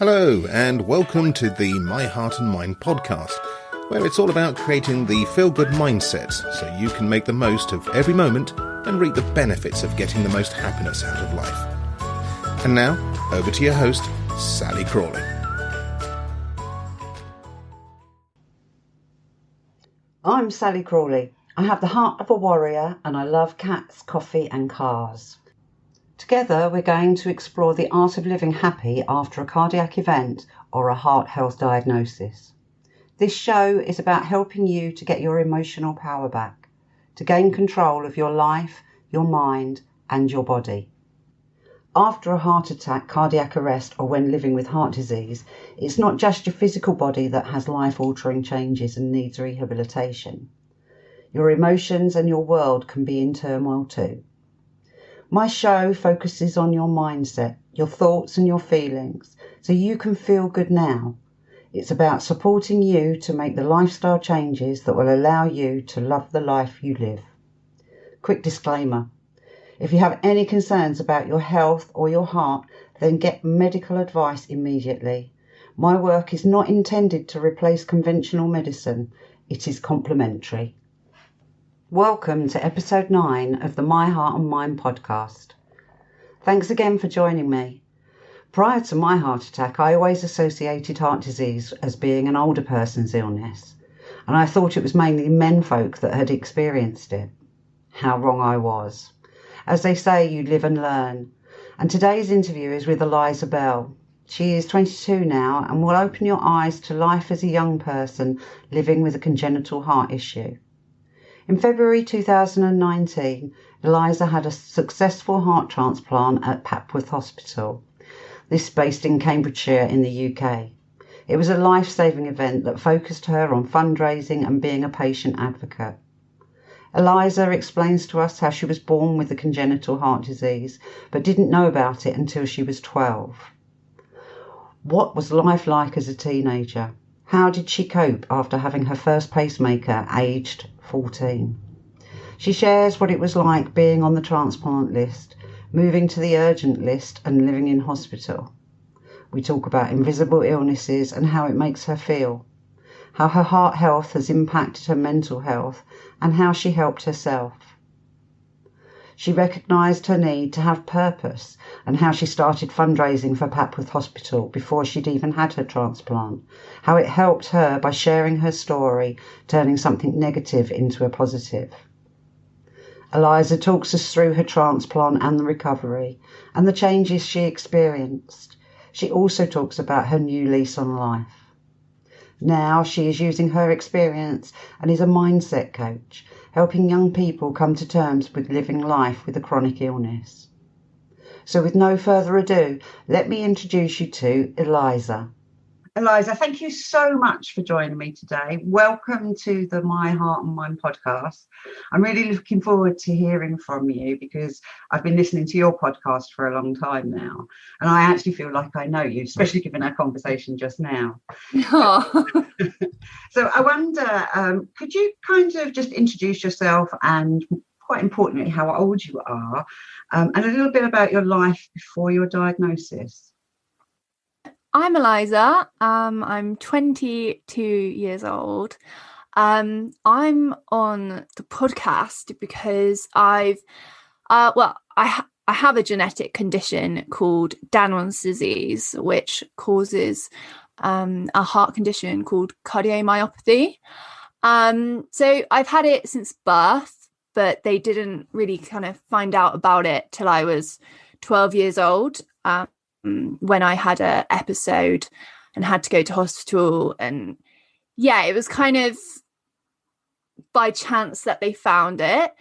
Hello, and welcome to the My Heart and Mind podcast, where it's all about creating the feel-good mindset so you can make the most of every moment and reap the benefits of getting the most happiness out of life. And now, over to your host, Sally Crawley. I'm Sally Crawley. I have the heart of a warrior and I love cats, coffee and cars. Together we're going to explore the art of living happy after a cardiac event or a heart health diagnosis. This show is about helping you to get your emotional power back, to gain control of your life, your mind and your body. After a heart attack, cardiac arrest or when living with heart disease, it's not just your physical body that has life-altering changes and needs rehabilitation. Your emotions and your world can be in turmoil too. My show focuses on your mindset, your thoughts and your feelings, so you can feel good now. It's about supporting you to make the lifestyle changes that will allow you to love the life you live. Quick disclaimer. If you have any concerns about your health or your heart, then get medical advice immediately. My work is not intended to replace conventional medicine. It is complementary. Welcome to episode 9 of the My Heart and Mind podcast. Thanks again for joining me. Prior to my heart attack, I always associated heart disease as being an older person's illness, and I thought it was mainly menfolk that had experienced it. How wrong I was. As they say, you live and learn. And today's interview is with Eliza Bell. She is 22 now and will open your eyes to life as a young person living with a congenital heart issue. In February 2019, Eliza had a successful heart transplant at Papworth Hospital. This based in Cambridgeshire in the UK. It was a life-saving event that focused her on fundraising and being a patient advocate. Eliza explains to us how she was born with a congenital heart disease, but didn't know about it until she was 12. What was life like as a teenager? How did she cope after having her first pacemaker aged 14? She shares what it was like being on the transplant list, moving to the urgent list and living in hospital. We talk about invisible illnesses and how it makes her feel, how her heart health has impacted her mental health and how she helped herself. She recognised her need to have purpose and how she started fundraising for Papworth Hospital before she'd even had her transplant, how it helped her by sharing her story, turning something negative into a positive. Eliza talks us through her transplant and the recovery and the changes she experienced. She also talks about her new lease on life. Now she is using her experience and is a mindset coach, helping young people come to terms with living life with a chronic illness. So with no further ado, let me introduce you to Eliza. Eliza, thank you so much for joining me today. Welcome to the My Heart and Mind podcast. I'm really looking forward to hearing from you because I've been listening to your podcast for a long time now, and I actually feel like I know you, especially given our conversation just now. Oh. So I wonder, could you kind of just introduce yourself and, quite importantly, how old you are, and a little bit about your life before your diagnosis? I'm Eliza. I'm 22 years old. I'm on the podcast because I have a genetic condition called Danon's disease, which causes a heart condition called cardiomyopathy. So I've had it since birth, but they didn't really kind of find out about it till I was 12 years old. When I had an episode and had to go to hospital, and it was kind of by chance that they found it.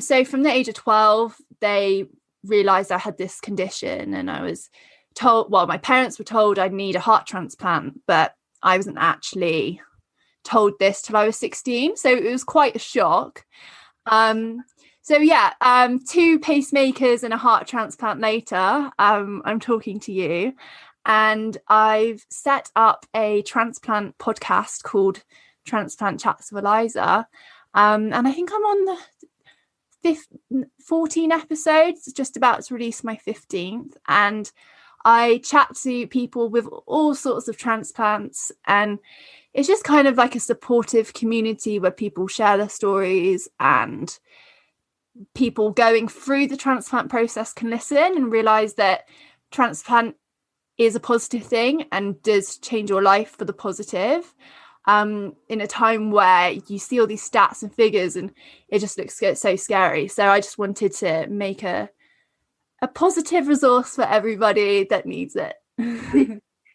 So from the age of 12, they realised I had this condition, and I was told, my parents were told I'd need a heart transplant, but I wasn't actually told this till I was 16. So it was quite a shock. 2 pacemakers and a heart transplant later, I'm talking to you, and I've set up a transplant podcast called Transplant Chats with Eliza, and I think I'm on the 14 episodes, just about to release my 15th, and I chat to people with all sorts of transplants, and it's just kind of like a supportive community where people share their stories, and people going through the transplant process can listen and realize that transplant is a positive thing and does change your life for the positive, in a time where you see all these stats and figures and it just looks so scary. So I just wanted to make a positive resource for everybody that needs it.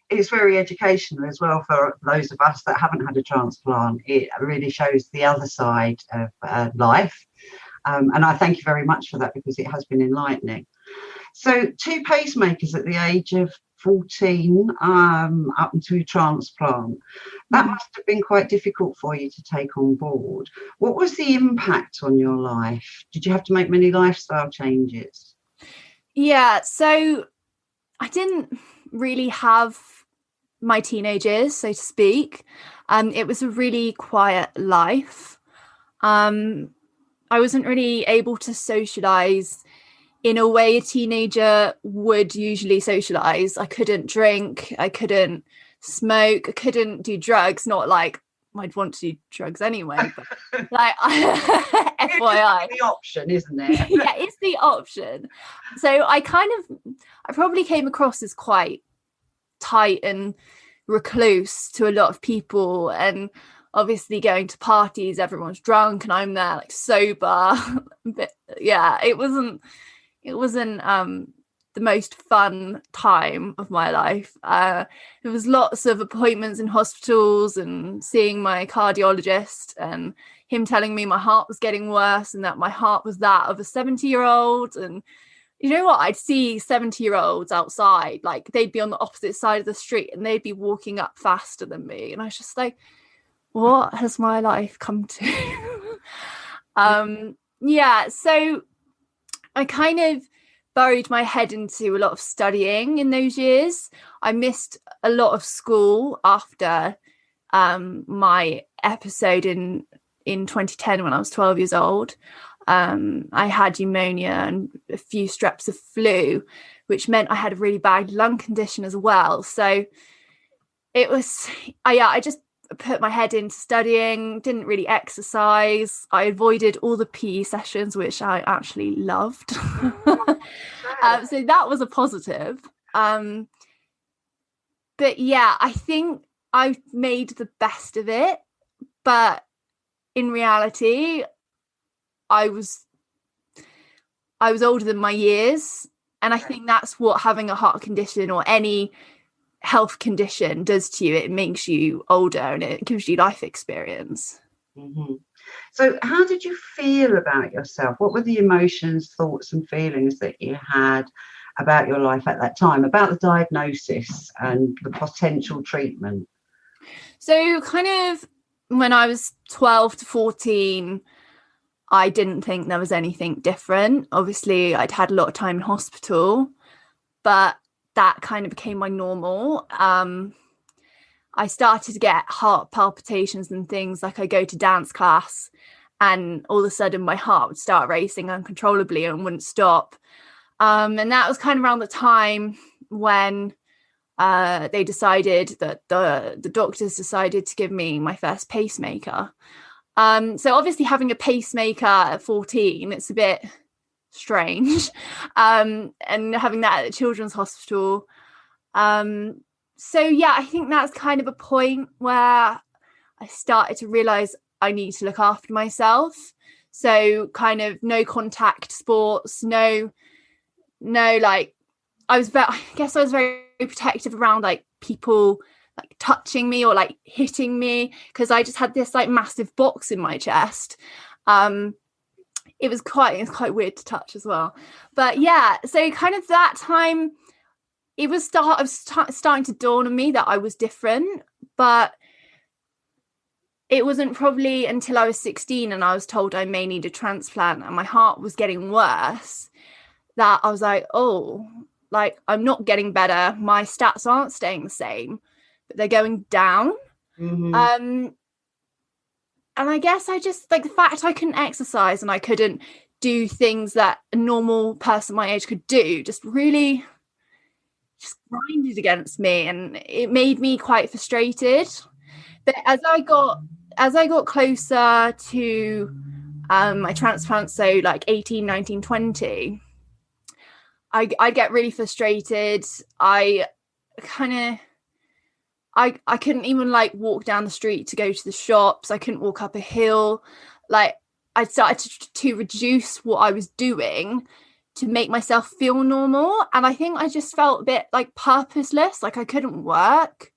It's very educational as well for those of us that haven't had a transplant. It really shows the other side of life. And I thank you very much for that, because it has been enlightening. So 2 pacemakers at the age of 14, up until transplant. That must have been quite difficult for you to take on board. What was the impact on your life? Did you have to make many lifestyle changes? Yeah, so I didn't really have my teenagers, so to speak. It was a really quiet life. I wasn't really able to socialize in a way a teenager would usually socialize. I couldn't drink, I couldn't smoke, I couldn't do drugs. Not like I'd want to do drugs anyway, but like FYI. It's the option, isn't it? Yeah, it's the option. So I probably came across as quite tight and recluse to a lot of people, and obviously going to parties, everyone's drunk and I'm there like sober. But yeah, it wasn't the most fun time of my life. There was lots of appointments in hospitals and seeing my cardiologist, and him telling me my heart was getting worse and that my heart was that of a 70-year-old. And you know what? I'd see 70-year-olds outside, like they'd be on the opposite side of the street and they'd be walking up faster than me. And I was just like, what has my life come to? Yeah, so I kind of buried my head into a lot of studying in those years. I missed a lot of school after my episode in 2010 when I was 12 years old. I had pneumonia and a few streps of flu, which meant I had a really bad lung condition as well. So it was, I just put my head into studying, didn't really exercise. I avoided all the PE sessions, which I actually loved. So that was a positive. But yeah, I think I made the best of it. But in reality, I was older than my years. And I think that's what having a heart condition or any health condition does to you. It makes you older and it gives you life experience. Mm-hmm. So how did you feel about yourself? What were the emotions, thoughts and feelings that you had about your life at that time, about the diagnosis and the potential treatment? So kind of when I was 12 to 14, I didn't think there was anything different. Obviously, I'd had a lot of time in hospital, but that kind of became my normal. I started to get heart palpitations and things. Like I go to dance class and all of a sudden my heart would start racing uncontrollably and wouldn't stop. And that was kind of around the time when they decided that the doctors decided to give me my first pacemaker. So obviously having a pacemaker at 14, it's a bit strange, and having that at the children's hospital. So yeah, I think that's kind of a point where I started to realize I need to look after myself. So kind of no contact sports, no like I guess I was very protective around like people like touching me or like hitting me, because I just had this like massive box in my chest. It was quite weird to touch as well. But yeah, so kind of that time it was starting to dawn on me that I was different. But it wasn't probably until I was 16 and I was told I may need a transplant and my heart was getting worse that I was like, oh, like I'm not getting better. My stats aren't staying the same, but they're going down. Mm-hmm. And I guess I just like the fact I couldn't exercise and I couldn't do things that a normal person my age could do just really just grinded against me, and it made me quite frustrated. But as I got closer to my transplant, so like 18, 19, 20, I get really frustrated. I couldn't even like walk down the street to go to the shops. I couldn't walk up a hill. Like, I started to reduce what I was doing to make myself feel normal. And I think I just felt a bit like purposeless. Like, I couldn't work.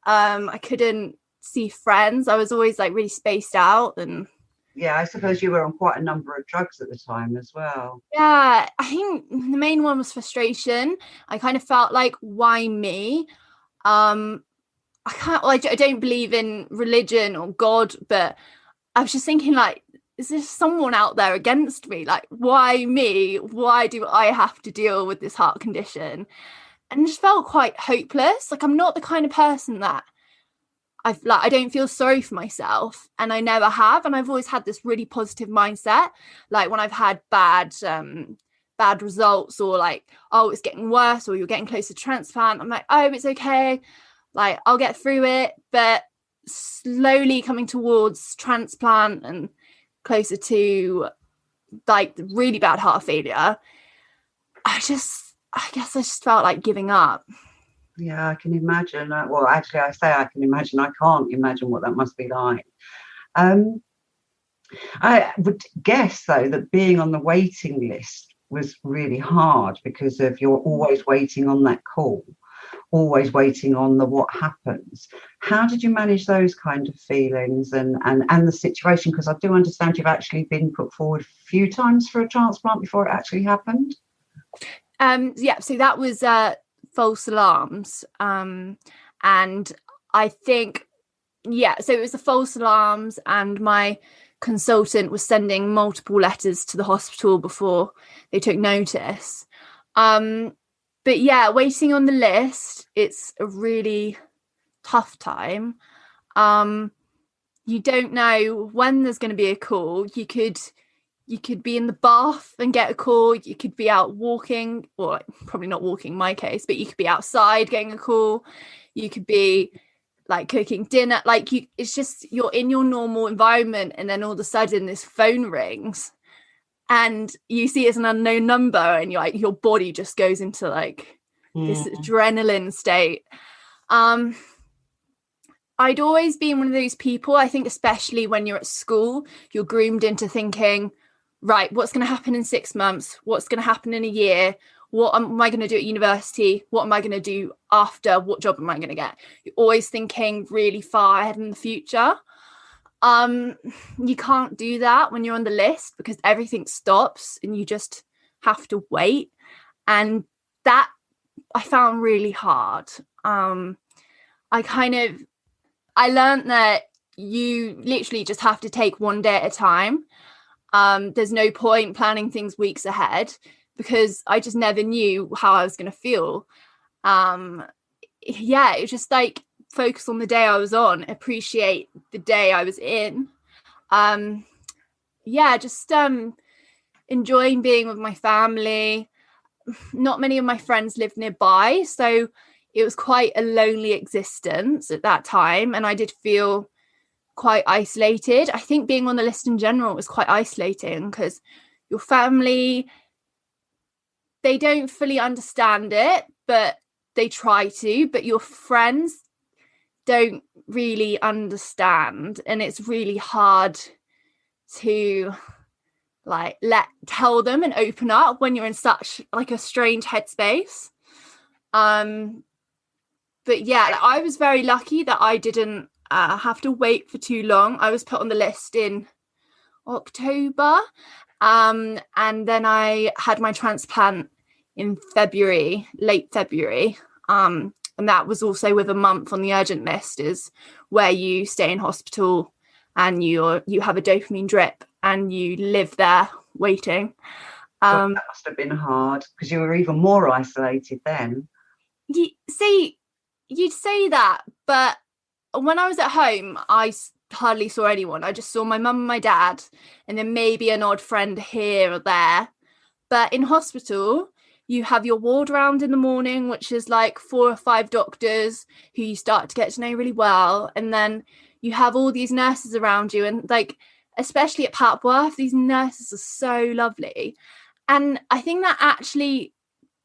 I couldn't see friends. I was always like really spaced out. And yeah, I suppose you were on quite a number of drugs at the time as well. yeah, I think the main one was frustration. I kind of felt like, why me? I don't believe in religion or God, but I was just thinking, like, is there someone out there against me? Like, why me? Why do I have to deal with this heart condition? And just felt quite hopeless. Like, I'm not the kind of person that I don't feel sorry for myself, and I never have. And I've always had this really positive mindset. Like, when I've had bad results, or like, oh, it's getting worse, or you're getting close to transplant, I'm like, oh, it's okay. Like, I'll get through it. But slowly coming towards transplant and closer to like really bad heart failure, I guess I just felt like giving up. Yeah, I can imagine. Well, actually, I say I can imagine. I can't imagine what that must be like. I would guess, though, that being on the waiting list was really hard because of you're always waiting on that call, always waiting on the what happens. How did you manage those kind of feelings and the situation? Because I do understand you've actually been put forward a few times for a transplant before it actually happened. Yeah, so that was false alarms, and I think, yeah, so it was the false alarms, and my consultant was sending multiple letters to the hospital before they took notice. But yeah, waiting on the list, it's a really tough time. You don't know when there's going to be a call. You could be in the bath and get a call. You could be out walking, or like, probably not walking in my case, but you could be outside getting a call. You could be like cooking dinner. Like, it's just, you're in your normal environment, and then all of a sudden this phone rings and you see it's an unknown number, and you're like, your body just goes into like this adrenaline state. I'd always been one of those people, I think, especially when you're at school, you're groomed into thinking, right, what's going to happen in 6 months? What's going to happen in a year? What am I going to do at university? What am I going to do after? What job am I going to get? You're always thinking really far ahead in the future. You can't do that when you're on the list, because everything stops and you just have to wait. And that I found really hard. I learned that you literally just have to take one day at a time. There's no point planning things weeks ahead, because I just never knew how I was going to feel. Yeah, it was just like, focus on the day I was on, appreciate the day I was in. Yeah, just enjoying being with my family. Not many of my friends lived nearby, so it was quite a lonely existence at that time, and I did feel quite isolated. I think being on the list in general was quite isolating, because your family, they don't fully understand it, but they try to, but your friends don't really understand, and it's really hard to like tell them and open up when you're in such like a strange headspace. But yeah, like, I was very lucky that I didn't have to wait for too long. I was put on the list in October, and then I had my transplant in February, late February. And that was also with a month on the urgent list, is where you stay in hospital and you have a dopamine drip and you live there waiting. That must have been hard, because you were even more isolated then. See, you'd say that, but when I was at home, I hardly saw anyone. I just saw my mum and my dad, and then maybe an odd friend here or there. But in hospital, you have your ward round in the morning, which is like 4 or 5 doctors who you start to get to know really well. And then you have all these nurses around you. And like, especially at Papworth, these nurses are so lovely. And I think that actually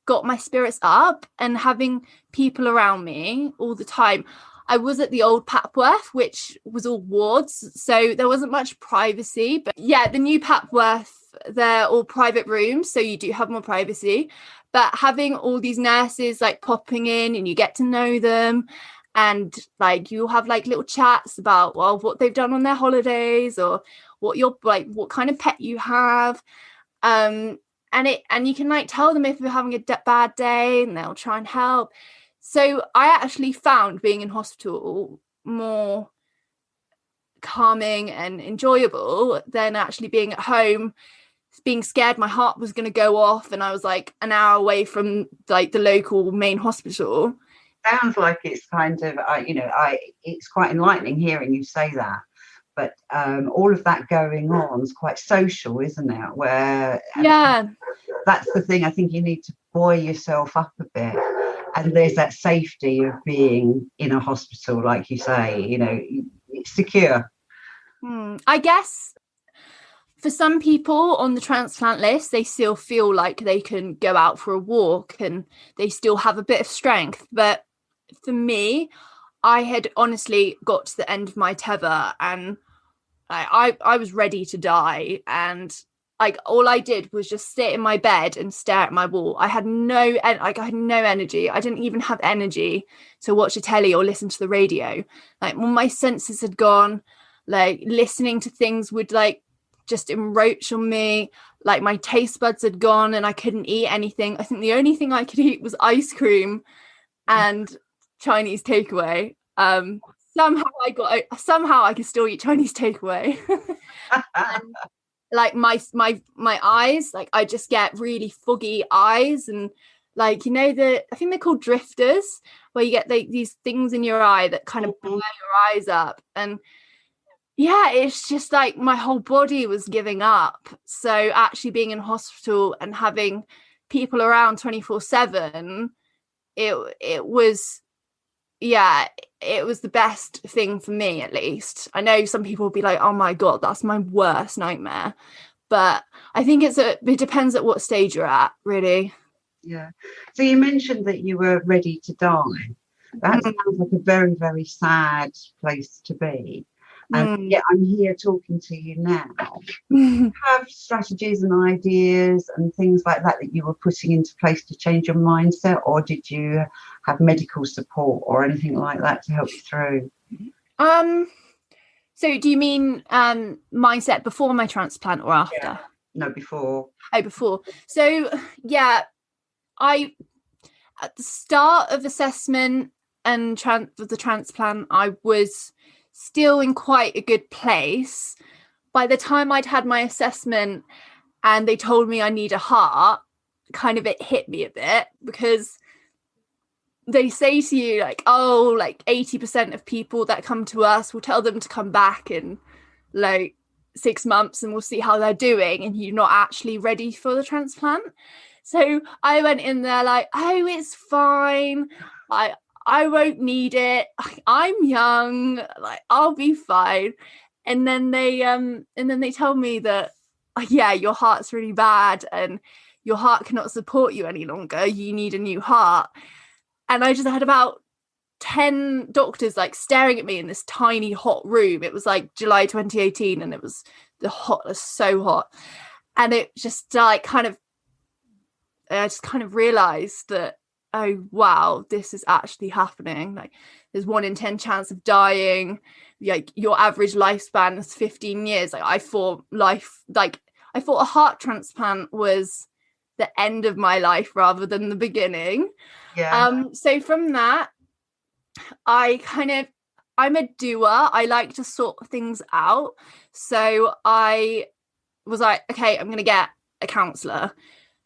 got my spirits up, and having people around me all the time. I was at the old Papworth, which was all wards, so there wasn't much privacy. But yeah, the new Papworth, they're all private rooms, so you do have more privacy. But having all these nurses like popping in, and you get to know them, and like you'll have like little chats about, well, what they've done on their holidays, or what kind of pet you have. And you can like tell them if you're having a bad day, and they'll try and help. So I actually found being in hospital more calming and enjoyable than actually being at home, being scared my heart was going to go off, and I was like an hour away from like the local main hospital. Sounds like it's kind of, it's quite enlightening hearing you say that. But all of that going on is quite social, isn't it? Where that's the thing. I think you need to buoy yourself up a bit. And there's that safety of being in a hospital, like you say, it's secure. I guess for some people on the transplant list, they still feel like they can go out for a walk and they still have a bit of strength. But for me, I had honestly got to the end of my tether, and I was ready to die. And like all I did was just sit in my bed and stare at my wall. I had no energy. I didn't even have energy to watch a telly or listen to the radio. Like all my senses had gone. Like listening to things would like just enroach on me. Like my taste buds had gone, and I couldn't eat anything. I think the only thing I could eat was ice cream and Chinese takeaway. Somehow I could still eat Chinese takeaway. And, like my eyes, like I just get really foggy eyes, and like I think they're called drifters, where you get these things in your eye that kind of blur your eyes up. And yeah, it's just like my whole body was giving up. So actually being in hospital and having people around 24/7, it was the best thing for me, at least. I know some people will be like, oh my God, that's my worst nightmare. But I think it depends at what stage you're at, really. Yeah. So you mentioned that you were ready to die. That sounds like a very, very sad place to be. And yet I'm here talking to you now. Have strategies and ideas and things like that you were putting into place to change your mindset, or did you have medical support or anything like that to help you through? So do you mean mindset before my transplant or after? Yeah. No, before. Oh, before. So yeah, I at the start of assessment and the transplant, I was still in quite a good place. By the time I'd had my assessment and they told me I need a heart, kind of it hit me a bit, because they say to you like, oh, like 80% of people that come to us, we'll tell them to come back in like 6 months and we'll see how they're doing, and you're not actually ready for the transplant. So I went in there like, oh, it's fine. I won't need it. I'm young. Like I'll be fine. And then they tell me that, yeah, your heart's really bad and your heart cannot support you any longer. You need a new heart. And I just had about 10 doctors like staring at me in this tiny hot room. It was like July 2018, and it was so hot. And it just like I just kind of realized that, oh wow, this is actually happening. Like there's 1 in 10 chance of dying. Like your average lifespan is 15 years. Like I thought a heart transplant was the end of my life rather than the beginning. Yeah. So from that, I'm a doer. I like to sort things out. So I was like, okay, I'm gonna get a counsellor,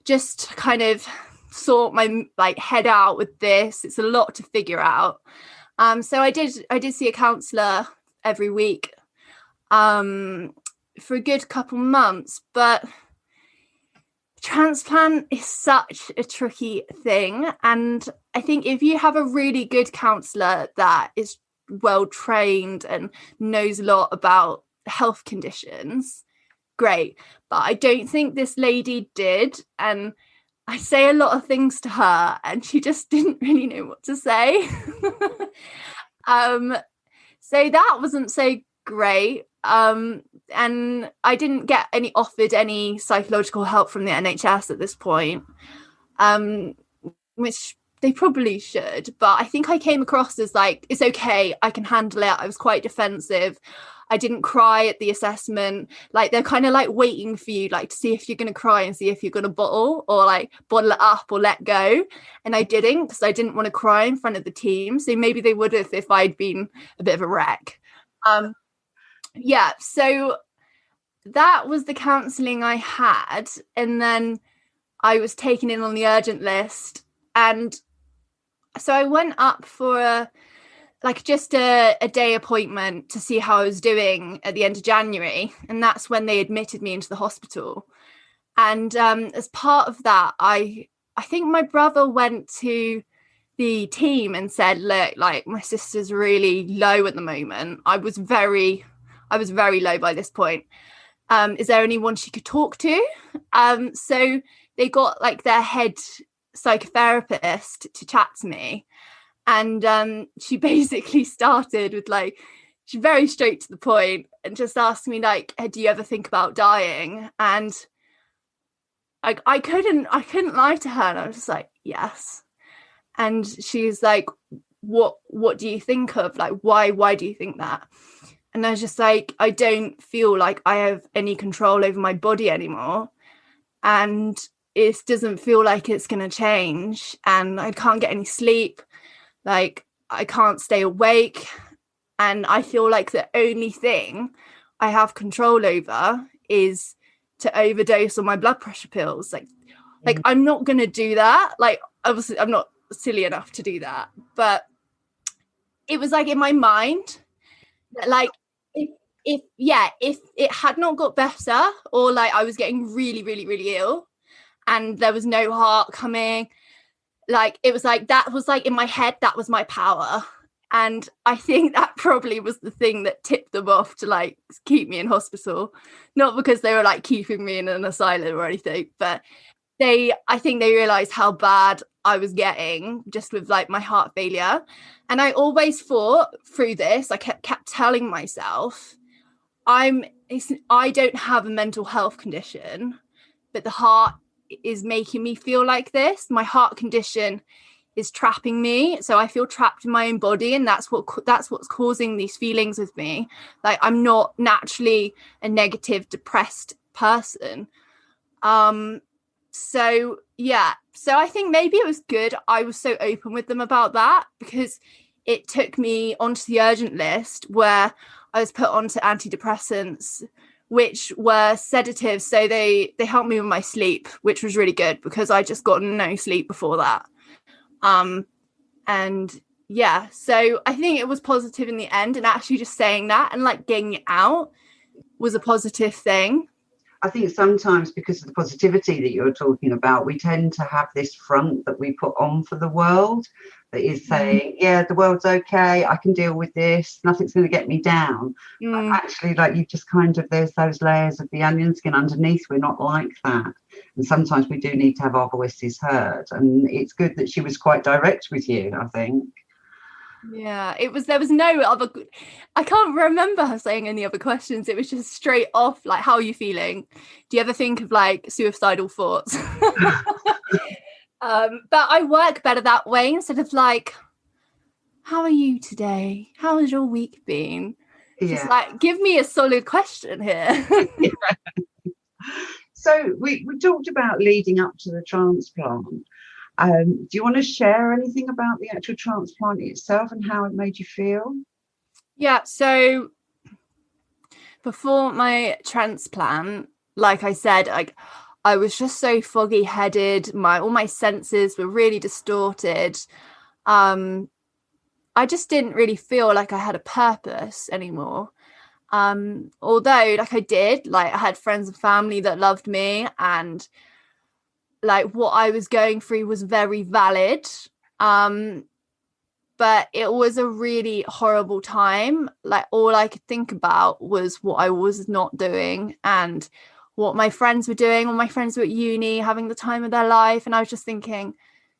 just to kind of sort my like head out with this. It's a lot to figure out. So I did see a counsellor every week for a good couple months, but transplant is such a tricky thing, and I think if you have a really good counsellor that is well trained and knows a lot about health conditions, great. But I don't think this lady did, and I say a lot of things to her and she just didn't really know what to say. So that wasn't so great. And I didn't get offered any psychological help from the NHS at this point, which they probably should. But I think I came across as like, it's okay, I can handle it. I was quite defensive. I didn't cry at the assessment. Like, they're kind of like waiting for you, like, to see if you're going to cry and see if you're going to bottle it up or let go. And I didn't, because I didn't want to cry in front of the team. So maybe they would have if I'd been a bit of a wreck. Yeah, so that was the counselling I had. And then I was taken in on the urgent list. And so I went up for a day appointment to see how I was doing at the end of January. And that's when they admitted me into the hospital. And as part of that, I think my brother went to the team and said, look, like, my sister's really low at the moment. I was very low by this point. Is there anyone she could talk to? So they got like their head psychotherapist to chat to me. And she basically started with like, she's very straight to the point and just asked me like, hey, do you ever think about dying? And I couldn't lie to her. And I was just like, yes. And she's like, what do you think of? Like, why do you think that? And I was just like, I don't feel like I have any control over my body anymore. And it doesn't feel like it's going to change. And I can't get any sleep. Like, I can't stay awake. And I feel like the only thing I have control over is to overdose on my blood pressure pills. Like I'm not going to do that. Like, obviously, I'm not silly enough to do that. But it was like in my mind that, like, if it had not got better, or like I was getting really, really, really ill and there was no heart coming, like, it was like, that was like in my head, that was my power. And I think that probably was the thing that tipped them off to like keep me in hospital. Not because they were like keeping me in an asylum or anything, but I think they realized how bad I was getting just with like my heart failure. And I always thought through this, I kept telling myself, I don't have a mental health condition, but the heart is making me feel like this. My heart condition is trapping me, so I feel trapped in my own body, and that's what's causing these feelings with me. Like, I'm not naturally a negative, depressed person. So I think maybe it was good I was so open with them about that, because it took me onto the urgent list where I was put onto antidepressants, which were sedatives. So they helped me with my sleep, which was really good because I just got no sleep before that. And yeah, so I think it was positive in the end, and actually just saying that and like getting it out was a positive thing. I think sometimes, because of the positivity that you're talking about, we tend to have this front that we put on for the world that is saying, yeah, the world's okay, I can deal with this, nothing's going to get me down. But actually, like, you just kind of, there's those layers of the onion skin underneath. We're not like that. And sometimes we do need to have our voices heard. And it's good that she was quite direct with you, I think. Yeah, there was no other, I can't remember her saying any other questions. It was just straight off, like, how are you feeling? Do you ever think of like suicidal thoughts? But I work better that way, instead of like, how are you today? How has your week been? Yeah. Just like, give me a solid question here. So we talked about leading up to the transplant. Do you want to share anything about the actual transplant itself and how it made you feel? Yeah, so before my transplant, like I said, I was just so foggy-headed. All my senses were really distorted. I just didn't really feel like I had a purpose anymore. Although, like, I did, like, I had friends and family that loved me, and like what I was going through was very valid. But it was a really horrible time. Like all I could think about was what I was not doing and what my friends were doing. All my friends were at uni having the time of their life. And I was just thinking,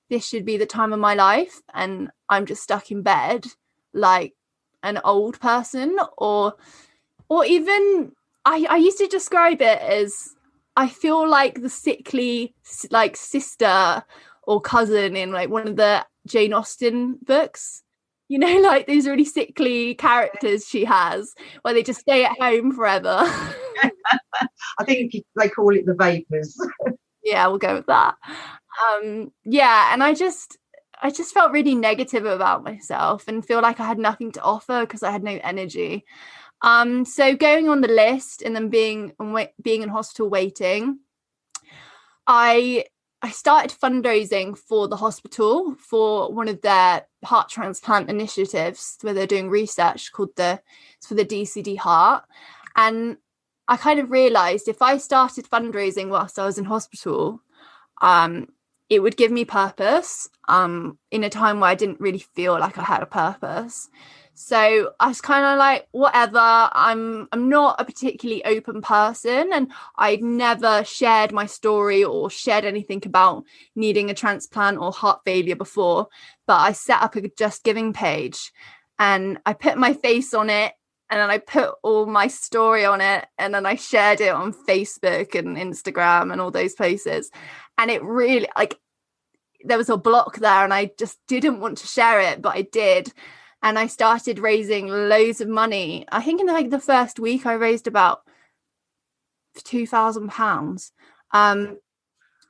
this should be the time of my life. And I'm just stuck in bed like an old person, or even I used to describe it as, I feel like the sickly like sister or cousin in like one of the Jane Austen books, you know, like these really sickly characters she has where they just stay at home forever. I think they call it the vapors. Yeah, we'll go with that. Yeah, and I just felt really negative about myself and feel like I had nothing to offer because I had no energy. So going on the list and then being in hospital waiting, I started fundraising for the hospital for one of their heart transplant initiatives where they're doing research called it's for the DCD heart. And I kind of realized if I started fundraising whilst I was in hospital, it would give me purpose in a time where I didn't really feel like I had a purpose. So I was kind of like, whatever, I'm not a particularly open person, and I'd never shared my story or shared anything about needing a transplant or heart failure before. But I set up a Just Giving page and I put my face on it, and then I put all my story on it, and then I shared it on Facebook and Instagram and all those places. And it really, like, there was a block there and I just didn't want to share it, but I did. And I started raising loads of money. I think in like the first week I raised about £2,000.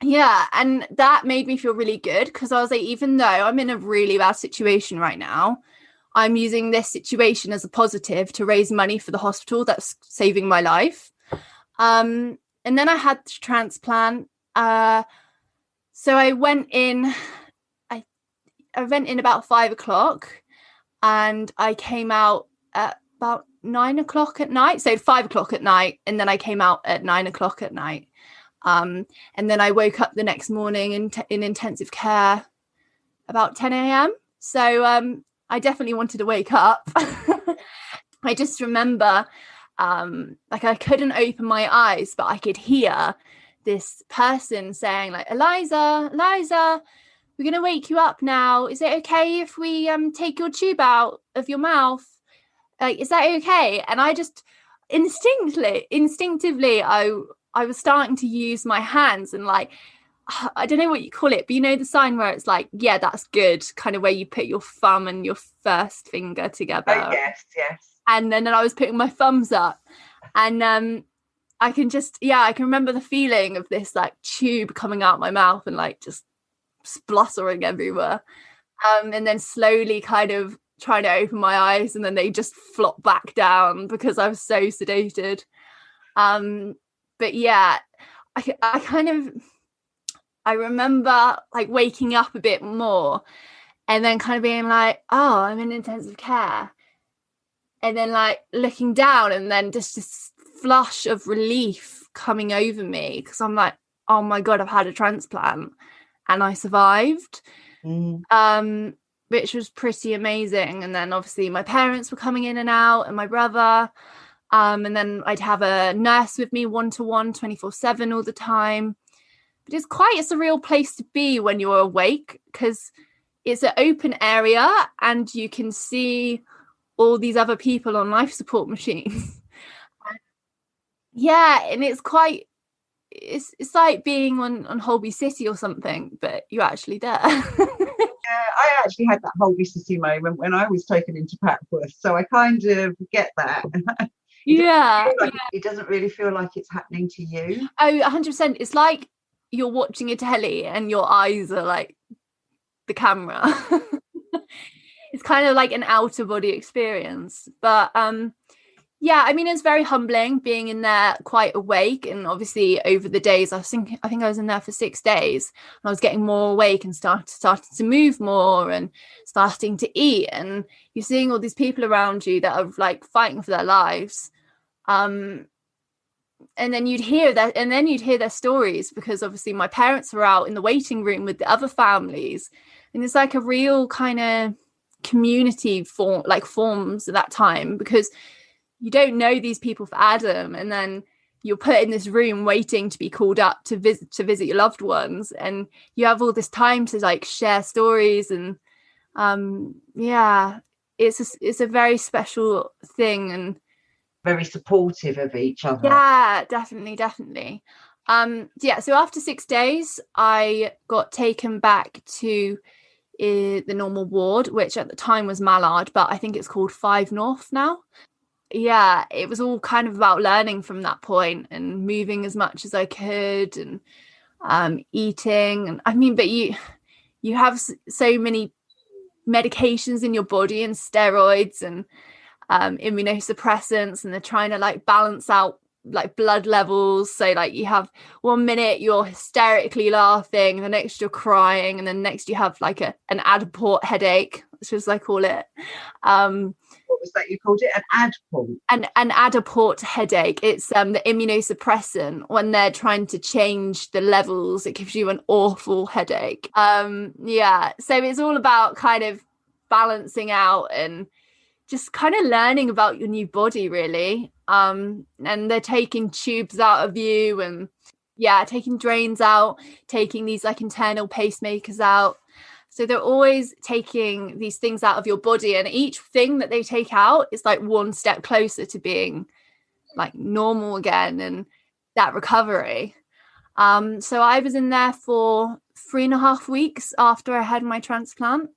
Yeah, and that made me feel really good because I was like, even though I'm in a really bad situation right now, I'm using this situation as a positive to raise money for the hospital that's saving my life. And then I had the transplant. So I went in about 5:00 and I came out at about 9:00 at night. So 5:00 at night, and then I came out at 9:00 at night. And then I woke up the next morning in intensive care about 10 a.m. So I definitely wanted to wake up. I just remember like I couldn't open my eyes, but I could hear this person saying like, Eliza, we're going to wake you up now. Is it okay if we take your tube out of your mouth? Like, is that okay? And I just instinctively, I was starting to use my hands and like, I don't know what you call it, but you know the sign where it's like, yeah, that's good, kind of where you put your thumb and your first finger together. Oh, yes. And then I was putting my thumbs up, and I can remember the feeling of this like tube coming out my mouth and like just spluttering everywhere. And then slowly kind of trying to open my eyes, and then they just flop back down because I was so sedated. But yeah, I remember like waking up a bit more and then kind of being like, oh, I'm in intensive care. And then like looking down and then just this flush of relief coming over me because I'm like, oh my God, I've had a transplant and I survived, which was pretty amazing. And then obviously my parents were coming in and out and my brother. And then I'd have a nurse with me 1-to-1, 24/7 all the time. But it's quite a surreal place to be when you're awake because it's an open area and you can see all these other people on life support machines. Yeah, and it's like being on Holby City or something, but you're actually there. Yeah, I actually had that Holby City moment when I was taken into Papworth, so I kind of get that. It doesn't really feel like it's happening to you. Oh, 100%. It's like you're watching a telly and your eyes are like the camera. It's kind of like an outer body experience. But yeah, I mean, it's very humbling being in there quite awake. And obviously over the days, I think I was in there for 6 days and I was getting more awake and starting to move more and starting to eat. And you're seeing all these people around you that are like fighting for their lives. and then you'd hear their stories, because obviously my parents were out in the waiting room with the other families, and it's like a real kind of community forms at that time, because you don't know these people for Adam, and then you're put in this room waiting to be called up to visit your loved ones, and you have all this time to like share stories, and it's a very special thing, and very supportive of each other. Yeah, definitely. So after 6 days, I got taken back to the normal ward, which at the time was Mallard, but I think it's called 5 North now. Yeah, it was all kind of about learning from that point and moving as much as I could, and eating. And I mean, but you have so many medications in your body, and steroids and immunosuppressants, and they're trying to like balance out like blood levels. So like you have 1 minute you're hysterically laughing, the next you're crying, and then next you have like an Adaport headache, which is I call it. What was that you called it? An Adaport? An Adaport headache. It's the immunosuppressant. When they're trying to change the levels, it gives you an awful headache. So it's all about kind of balancing out and just kind of learning about your new body, really. And they're taking tubes out of you, and taking drains out, taking these like internal pacemakers out. So they're always taking these things out of your body, and each thing that they take out is like one step closer to being like normal again, and that recovery. So I was in there for 3.5 weeks after I had my transplant.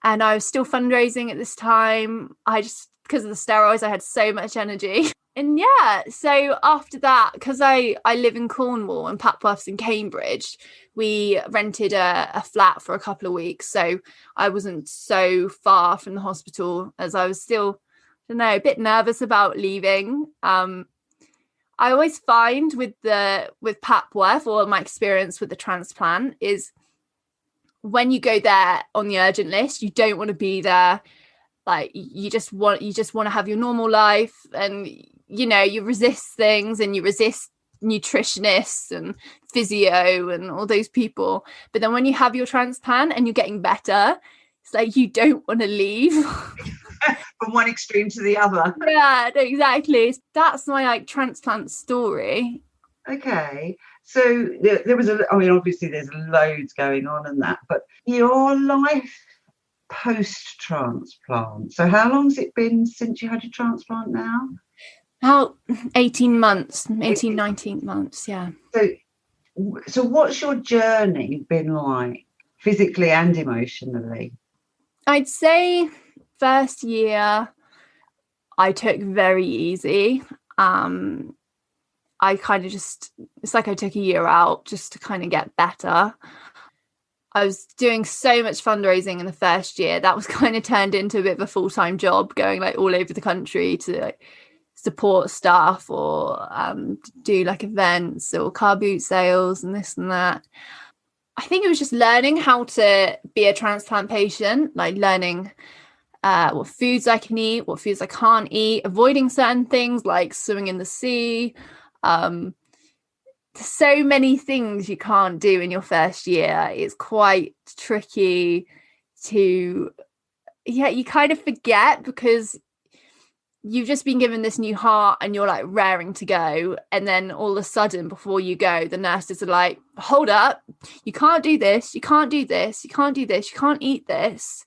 And I was still fundraising at this time. Because of the steroids, I had so much energy. And so after that, because I live in Cornwall and Papworth's in Cambridge, we rented a flat for a couple of weeks. So I wasn't so far from the hospital, as I was still, a bit nervous about leaving. I always find with Papworth, or my experience with the transplant, is when you go there on the urgent list, you don't want to be there. Like you just want to have your normal life, and you resist things, and you resist nutritionists and physio and all those people. But then when you have your transplant and you're getting better, it's like you don't want to leave. From one extreme to the other. Yeah, exactly. That's my like transplant story. Okay. So there was obviously there's loads going on in that, but your life post-transplant. So how long has it been since you had your transplant now? About 18 months, 19 months, yeah. So what's your journey been like, physically and emotionally? I'd say first year I took very easy. I kind of it's like I took a year out just to kind of get better. I was doing so much fundraising in the first year that was kind of turned into a bit of a full-time job, going like all over the country to like support staff, or do like events or car boot sales and this and that. I think it was just learning how to be a transplant patient, like learning what foods I can eat, what foods I can't eat, avoiding certain things like swimming in the sea. So many things you can't do in your first year. It's quite tricky to, you kind of forget, because you've just been given this new heart and you're like raring to go, and then all of a sudden before you go, the nurses are like, hold up, you can't do this, you can't do this, you can't do this, you can't eat this,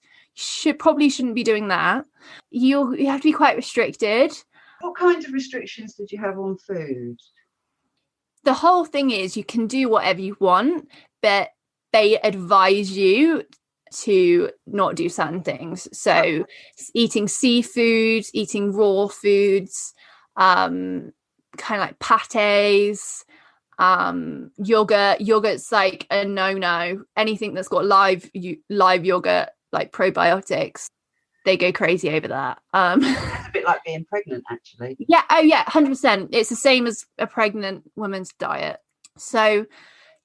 you probably shouldn't be doing that. You have to be quite restricted. What kinds of restrictions did you have on food? The whole thing is you can do whatever you want, but they advise you to not do certain things. So eating seafood, eating raw foods, kind of like pates, yogurt's like a no. Anything that's got live yogurt, like probiotics, they go crazy over that. It's a bit like being pregnant, actually. Yeah. Oh yeah, 100%. It's the same as a pregnant woman's diet. So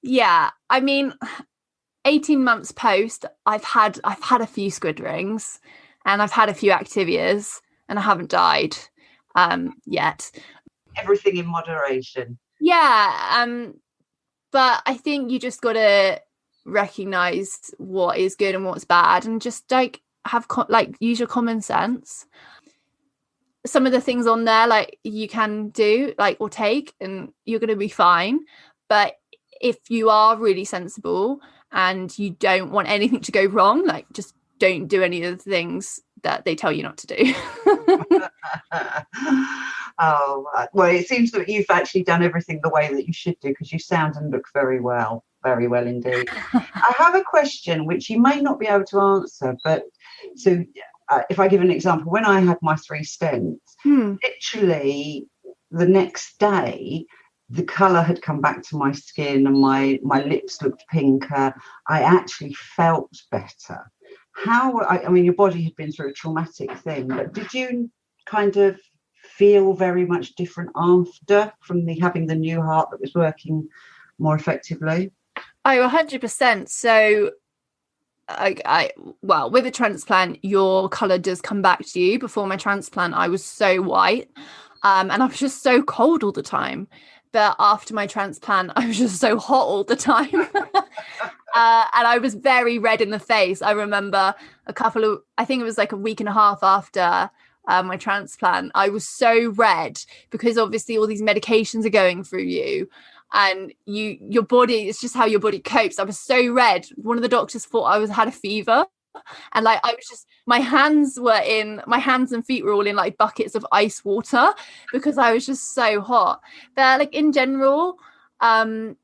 yeah, I mean, 18 months post, I've had a few squid rings, and I've had a few Activias, and I haven't died yet. everything in moderation. Yeah, but I think you just got to recognize what is good and what's bad, and just like have use your common sense. Some of the things on there, like, you can do or take, and you're going to be fine. But if you are really sensible and you don't want anything to go wrong, just don't do any of the things that they tell you not to do. Oh, well, it seems that you've actually done everything the way that you should do, because you sound and look very well indeed. I have a question which you may not be able to answer, but so if I give an example, when I had my 3 stents, literally the next day, the colour had come back to my skin and my lips looked pinker. I actually felt better. I mean, your body had been through a traumatic thing, but did you kind of feel very much different after, from having the new heart that was working more effectively? Oh, 100%. So well, with a transplant, your colour does come back to you. Before my transplant, I was so white, and I was just so cold all the time. But after my transplant, I was just so hot all the time. And I was very red in the face. I remember I think it was like a week and a half after my transplant, I was so red, because obviously all these medications are going through you, and your body, it's just how your body copes. I was so red. One of the doctors thought I had a fever, and I was just, my hands and feet were all in buckets of ice water, because I was just so hot. But in general, the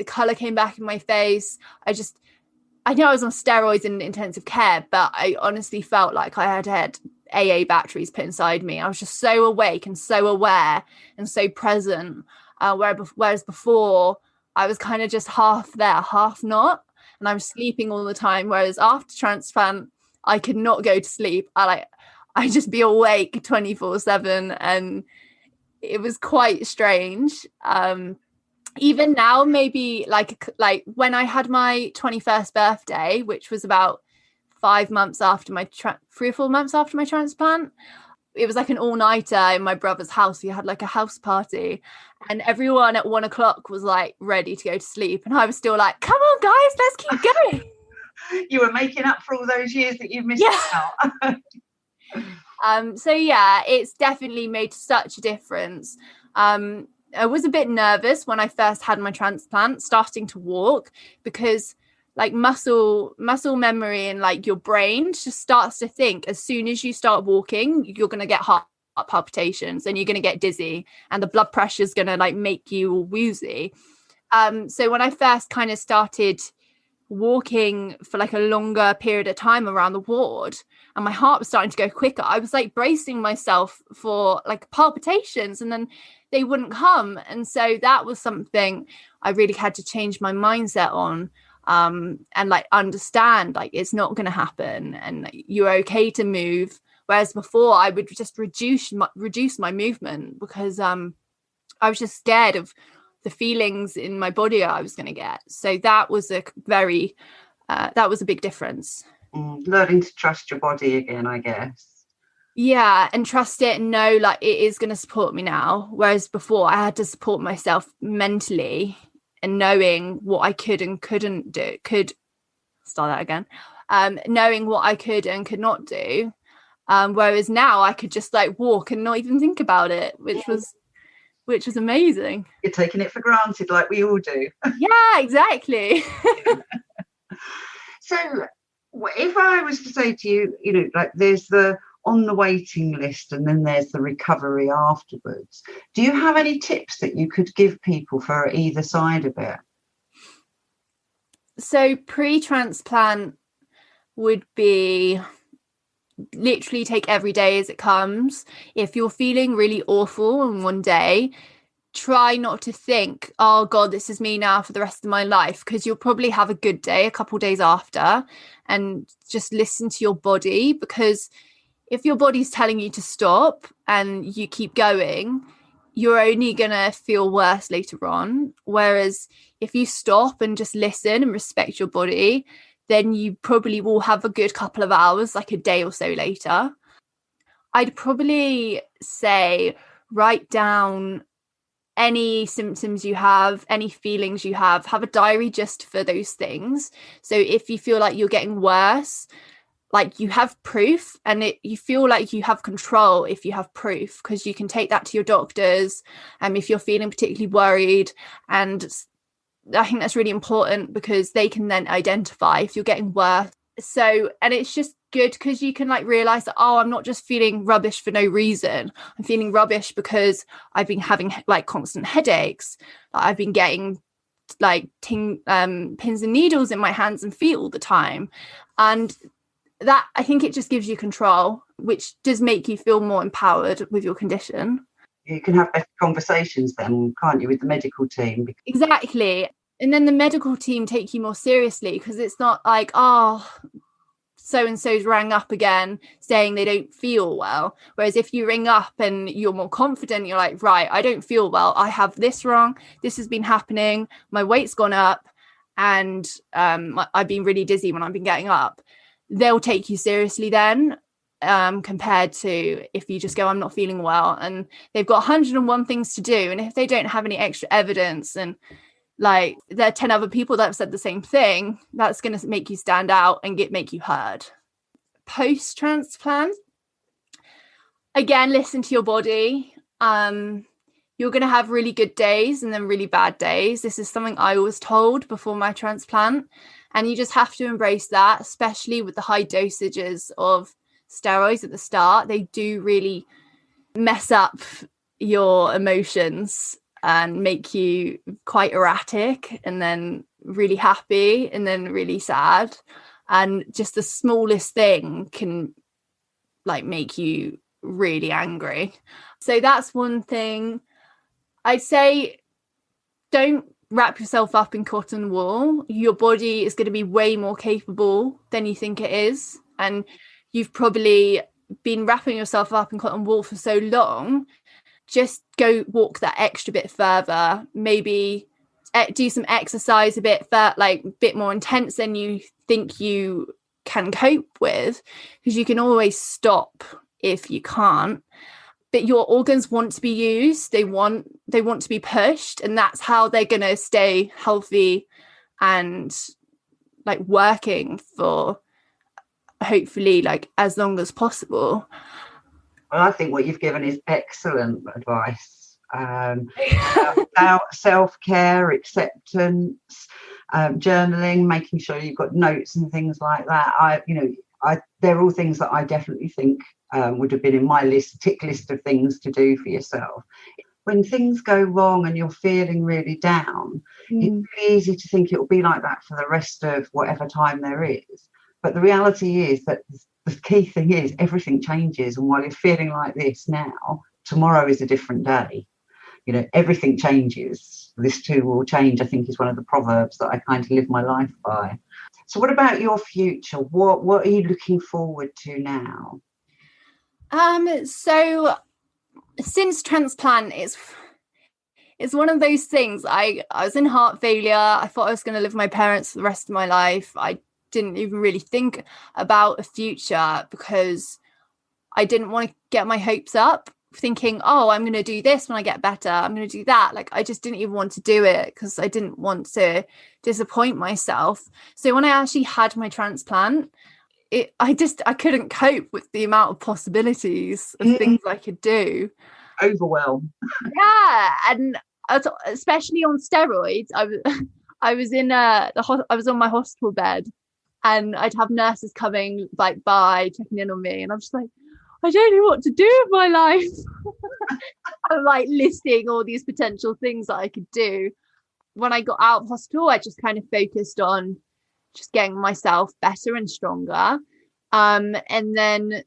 color came back in my face. I know I was on steroids in intensive care, but I honestly felt like I had AA batteries put inside me. I was just so awake and so aware and so present. Whereas before, I was kind of just half there, half not, and I was sleeping all the time. Whereas after transplant, I could not go to sleep. I just be awake 24/7, and it was quite strange. Even now, maybe like when I had my 21st birthday, which was about 5 months after 3 or 4 months after my transplant, it was like an all-nighter in my brother's house. We had a house party, and everyone at 1 o'clock was ready to go to sleep, and I was still come on guys, let's keep going. You were making up for all those years that you missed out. So yeah, it's definitely made such a difference. I was a bit nervous when I first had my transplant, starting to walk, because muscle memory and your brain just starts to think, as soon as you start walking, you're going to get heart palpitations, and you're going to get dizzy, and the blood pressure is going to make you all woozy. So when I first kind of started walking for a longer period of time around the ward, and my heart was starting to go quicker, I was bracing myself for palpitations, and then they wouldn't come. And so that was something I really had to change my mindset on, and understand it's not going to happen, and you're okay to move. Whereas before, I would just reduce my movement, because I was just scared of the feelings in my body I was going to get. So that was a big difference. Learning to trust your body again, I guess. Yeah, and trust it, and know it is going to support me now. Whereas before, I had to support myself mentally, and knowing what I could and couldn't do. Knowing what I could and could not do. Whereas now I could just walk and not even think about it, which was amazing. You're taking it for granted, like we all do. Yeah, exactly. So if I was to say to you, there's the on the waiting list, and then there's the recovery afterwards. Do you have any tips that you could give people for either side of it? So pre-transplant would be literally take every day as it comes. If you're feeling really awful on one day, try not to think, oh God, this is me now for the rest of my life, because you'll probably have a good day a couple of days after, and just listen to your body, because if your body's telling you to stop and you keep going, you're only gonna feel worse later on. Whereas if you stop and just listen and respect your body, then you probably will have a good couple of hours, a day or so later. I'd probably say write down any symptoms you have, any feelings you have a diary just for those things. So if you feel like you're getting worse, like you have proof, and you feel like you have control if you have proof, because you can take that to your doctors if you're feeling particularly worried. And I think that's really important, because they can then identify if you're getting worse. So, and it's just good because you can like realize that, oh, I'm not just feeling rubbish for no reason. I'm feeling rubbish because I've been having like constant headaches. I've been getting like pins and needles in my hands and feet all the time. And that, I think it just gives you control, which does make you feel more empowered with your condition. You can have better conversations then, can't you, with the medical team? Exactly. And then the medical team take you more seriously, because it's not like, oh, so-and-so's rang up again saying they don't feel well. Whereas if you ring up and you're more confident, you're like, right, I don't feel well. I have this wrong. This has been happening. My weight's gone up, and I've been really dizzy when I've been getting up. They'll take you seriously then, compared to if you just go, I'm not feeling well, and they've got 101 things to do. And if they don't have any extra evidence, and like there are 10 other people that have said the same thing, that's going to make you stand out and make you heard. Post-transplant, again, listen to your body. You're going to have really good days and then really bad days. This is something I was told before my transplant, and you just have to embrace that, especially with the high dosages of steroids at the start. They do really mess up your emotions and make you quite erratic, and then really happy, and then really sad. And just the smallest thing can like make you really angry. So that's one thing. I'd say, don't wrap yourself up in cotton wool. Your body is going to be way more capable than you think it is. And you've probably been wrapping yourself up in cotton wool for so long. Just go walk that extra bit further. Maybe do some exercise a bit more intense than you think you can cope with, because you can always stop if you can't. But your organs want to be used. They want to be pushed, and that's how they're going to stay healthy and like working for hopefully like as long as possible. Well, I think what you've given is excellent advice. Self-care, acceptance, journaling, making sure you've got notes and things like that. They're all things that I definitely think would have been in my tick list of things to do for yourself. When things go wrong and you're feeling really down, it's really easy to think it will be like that for the rest of whatever time there is. But the reality is that the key thing is everything changes. And while you're feeling like this now, tomorrow is a different day. Everything changes. This too will change, I think, is one of the proverbs that I kind of live my life by. So what about your future? What are you looking forward to now? So since transplant, it's one of those things. I was in heart failure. I thought I was going to live with my parents for the rest of my life. I didn't even really think about a future, because I didn't want to get my hopes up thinking, oh, I'm going to do this when I get better, I'm going to do that. Like, I just didn't even want to do it because I didn't want to disappoint myself. So when I actually had my transplant, I couldn't cope with the amount of possibilities of things I could do. Overwhelmed. Yeah, and especially on steroids, I was on my hospital bed, and I'd have nurses coming like by checking in on me, and I'm just like, I don't know what to do with my life. I'm like listing all these potential things that I could do. When I got out of hospital, I just kind of focused on just getting myself better and stronger. And then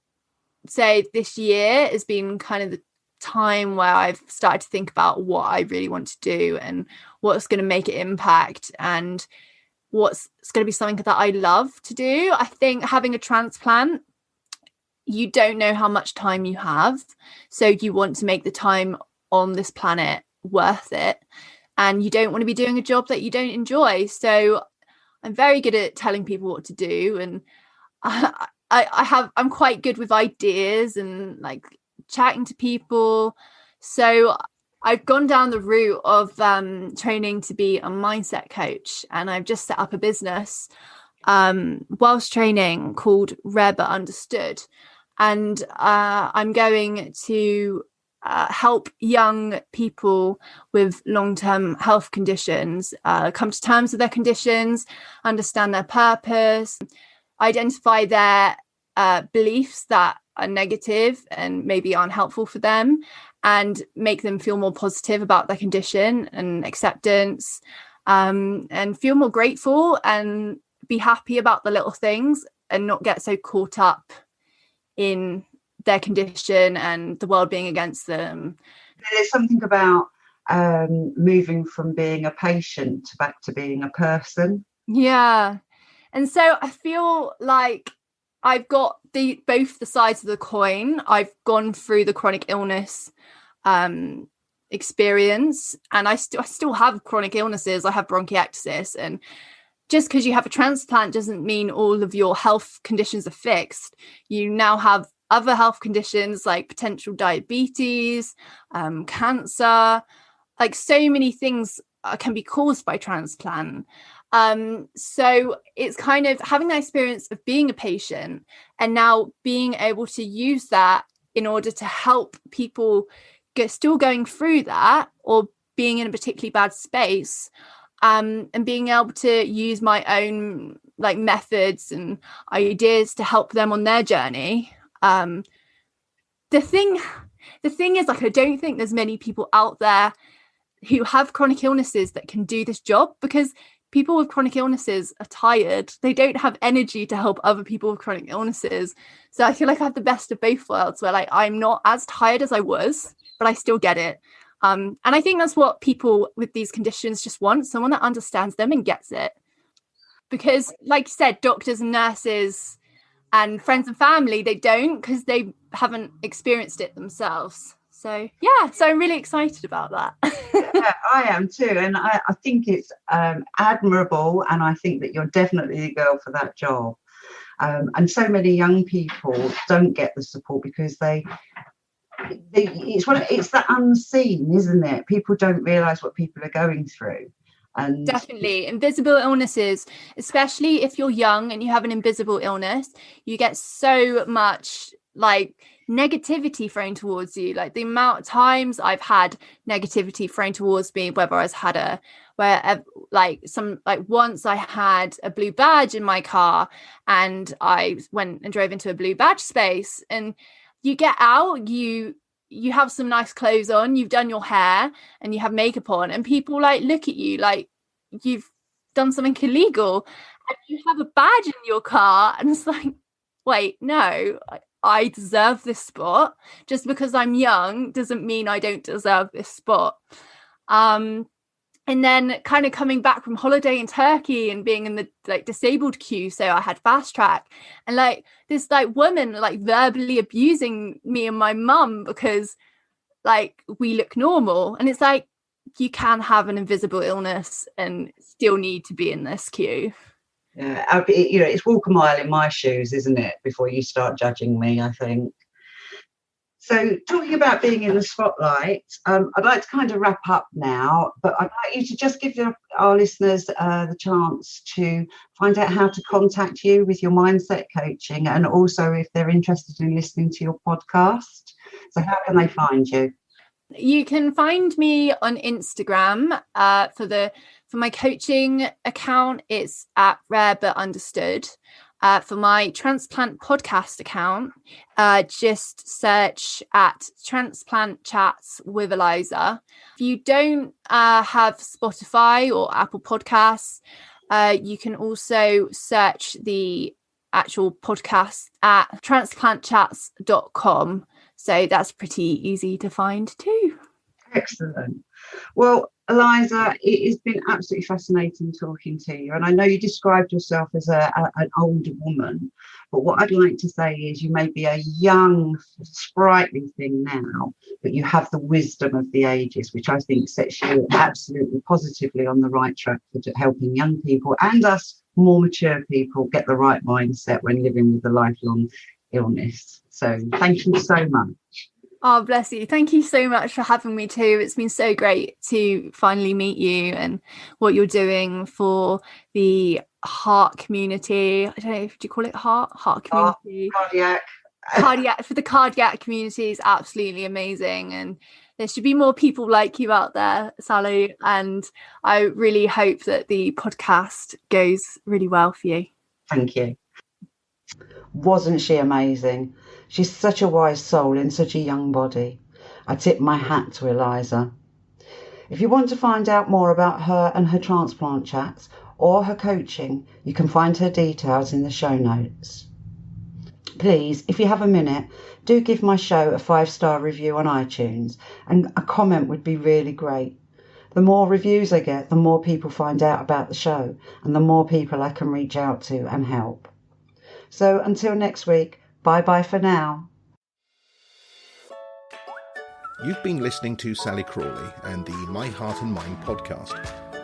say this year has been kind of the time where I've started to think about what I really want to do and what's going to make an impact and what's going to be something that I love to do. I think having a transplant, you don't know how much time you have, so you want to make the time on this planet worth it, and you don't want to be doing a job that you don't enjoy. So I'm very good at telling people what to do, and I'm quite good with ideas and like chatting to people. So I've gone down the route of training to be a mindset coach, and I've just set up a business whilst training called Rare But Understood. And I'm going to help young people with long-term health conditions come to terms with their conditions, understand their purpose, identify their beliefs that are negative and maybe aren't helpful for them, and make them feel more positive about their condition and acceptance, and feel more grateful and be happy about the little things and not get so caught up in their condition and the world being against them. There's something about moving from being a patient back to being a person. Yeah. And so I feel like I've got both the sides of the coin. I've gone through the chronic illness experience, and I still have chronic illnesses. I have bronchiectasis, and just because you have a transplant doesn't mean all of your health conditions are fixed. You now have other health conditions like potential diabetes, cancer, like so many things can be caused by transplant. So it's kind of having that experience of being a patient and now being able to use that in order to help people still going through that or being in a particularly bad space, and being able to use my own like methods and ideas to help them on their journey. The thing is, like, I don't think there's many people out there who have chronic illnesses that can do this job, because people with chronic illnesses are tired. They don't have energy to help other people with chronic illnesses. So I feel like I have the best of both worlds, where like I'm not as tired as I was, but I still get it. And I think that's what people with these conditions just want, someone that understands them and gets it. Because like you said, doctors and nurses and friends and family, they don't, because they haven't experienced it themselves. So yeah, so I'm really excited about that. Yeah, I am too, and I think it's admirable, and I think that you're definitely the girl for that job. And so many young people don't get the support because it's that unseen, isn't it? People don't realise what people are going through. And definitely invisible illnesses, especially if you're young and you have an invisible illness, you get so much like negativity thrown towards you. Like the amount of times I've had negativity thrown towards me, whether I had once I had a blue badge in my car and I went and drove into a blue badge space, and you get out, you have some nice clothes on, you've done your hair and you have makeup on, and people like look at you like you've done something illegal, and you have a badge in your car, and it's like, wait, no, I deserve this spot. Just because I'm young doesn't mean I don't deserve this spot. And then kind of coming back from holiday in Turkey and being in the like disabled queue, so I had fast track, and like this like woman like verbally abusing me and my mum because like we look normal, and it's like you can have an invisible illness and still need to be in this queue. Yeah, it's walk a mile in my shoes, isn't it, before you start judging me, I think. So talking about being in the spotlight, I'd like to kind of wrap up now, but I'd like you to just give our listeners the chance to find out how to contact you with your mindset coaching, and also if they're interested in listening to your podcast. So how can they find you? You can find me on Instagram for my coaching account. It's at Rare But Understood. For my transplant podcast account, just search at Transplant Chats with Eliza. If you don't have Spotify or Apple Podcasts, you can also search the actual podcast at transplantchats.com. So that's pretty easy to find too. Excellent. Well, Eliza, it has been absolutely fascinating talking to you. And I know you described yourself as an older woman, but what I'd like to say is you may be a young, sprightly thing now, but you have the wisdom of the ages, which I think sets you absolutely positively on the right track for helping young people and us more mature people get the right mindset when living with a lifelong illness. So thank you so much. Oh, bless you. Thank you so much for having me too. It's been so great to finally meet you and what you're doing for the heart community. I don't know, do you call it heart community? Cardiac. For the cardiac community is absolutely amazing, and there should be more people like you out there, Sally, and I really hope that the podcast goes really well for you. Thank you. Wasn't she amazing? She's such a wise soul in such a young body. I tip my hat to Eliza. If you want to find out more about her and her transplant chats or her coaching, you can find her details in the show notes. Please, if you have a minute, do give my show a 5-star review on iTunes, and a comment would be really great. The more reviews I get, the more people find out about the show, and the more people I can reach out to and help. So until next week, bye-bye for now. You've been listening to Sally Crawley and the My Heart and Mind podcast,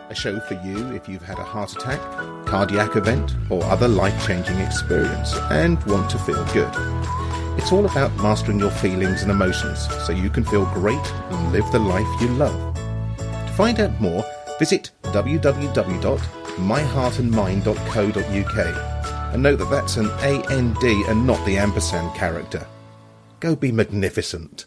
a show for you if you've had a heart attack, cardiac event, or other life-changing experience and want to feel good. It's all about mastering your feelings and emotions so you can feel great and live the life you love. To find out more, visit www.myheartandmind.co.uk and note that that's an AND and not the ampersand character. Go be magnificent.